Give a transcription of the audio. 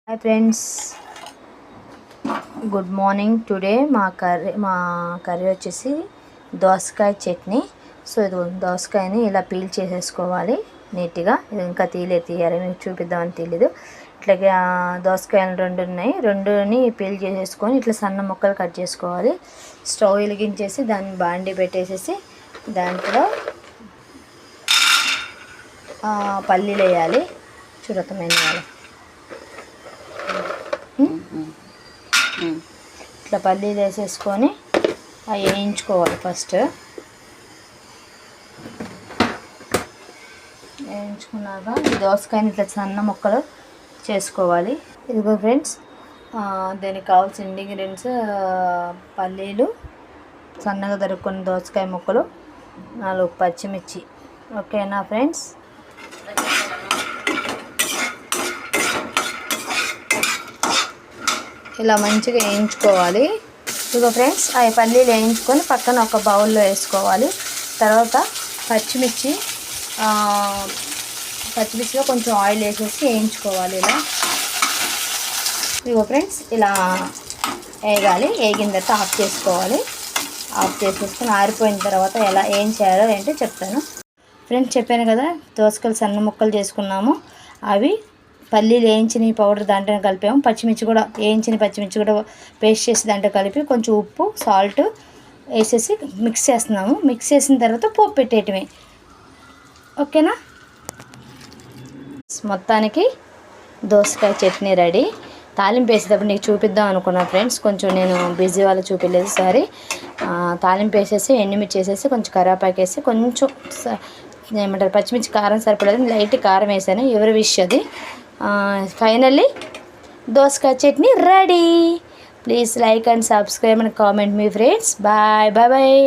Hi friends, good morning. Today మా curry వచ్చేసి దోసకాయ చట్నీ. సో ఇది దోసకాయని ఇలా పీల్ చేసేసుకోవాలి నీట్గా. ఇది ఇంకా తీయాలి, మీకు చూపిద్దామని తెలియదు. ఇట్లాగే దోసకాయలు రెండు ఉన్నాయి, రెండుని పీల్ చేసేసుకొని ఇట్లా సన్న ముక్కలు కట్ చేసుకోవాలి. స్టవ్ వెలిగించేసి దాన్ని బాండి పెట్టేసేసి దాంట్లో పల్లీలు వేయాలి. చూడతమైన వేయాలి. ఇట్లా పల్లీలు వేసేసుకొని అవి వేయించుకోవాలి. ఫస్ట్ వేయించుకున్నాక దోసకాయని ఇట్లా సన్న ముక్కలు చేసుకోవాలి. ఇదిగో ఫ్రెండ్స్, దానికి కావాల్సిన ఇంగ్రీడియంట్స్ పల్లీలు, సన్నగా తరుక్కున్న దోసకాయ ముక్కలు, 4 పచ్చిమిర్చి. ఓకేనా ఫ్రెండ్స్? ఇలా మంచిగా వేయించుకోవాలి. ఇదిగో ఫ్రెండ్స్, అవి పల్లీలు వేయించుకొని పక్కన ఒక బౌల్లో వేసుకోవాలి. తర్వాత పచ్చిమిర్చిలో కొంచెం ఆయిల్ వేసేసి వేయించుకోవాలి. ఇదిగో ఫ్రెండ్స్, ఇలా వేగాలి. వేగిన తర్వాత ఆఫ్ చేసుకోవాలి. ఆఫ్ చేసేసుకొని ఆరిపోయిన తర్వాత ఏం చేయాలో ఏంటో చెప్తాను. ఫ్రెండ్స్, చెప్పాను కదా, దోసకాయలు సన్న ముక్కలు చేసుకున్నాము. అవి పల్లీలు వేయించిన పౌడర్ దాంట్లో కలిపాము. పచ్చిమిర్చి కూడా వేయించిన పచ్చిమిర్చి కూడా పేస్ట్ చేసి దాంట్లో కలిపి కొంచెం ఉప్పు, సాల్ట్ వేసేసి మిక్స్ చేస్తున్నాము. మిక్స్ చేసిన తర్వాత పోపు పెట్టేయటమే. ఓకేనా? మొత్తానికి దోసకాయ చట్నీ రెడీ. తాలింపు వేసేటప్పుడు నీకు చూపిద్దాం అనుకున్నా ఫ్రెండ్స్, కొంచెం నేను బిజీ వాళ్ళు చూపించలేదు. సారీ. తాలింపు వేసేసి ఎండుమిర్చి వేసేసి కొంచెం కరివేపాకు వేసి కొంచెం ఏమంటారు పచ్చిమిర్చి కారం సరిపడదు, లైట్ కారం వేసాను. ఎవరి విష్ అది. ఫైనల్లీ దోసకాయ chutney ready. Please like and subscribe and comment మీ ఫ్రెండ్స్. Bye bye.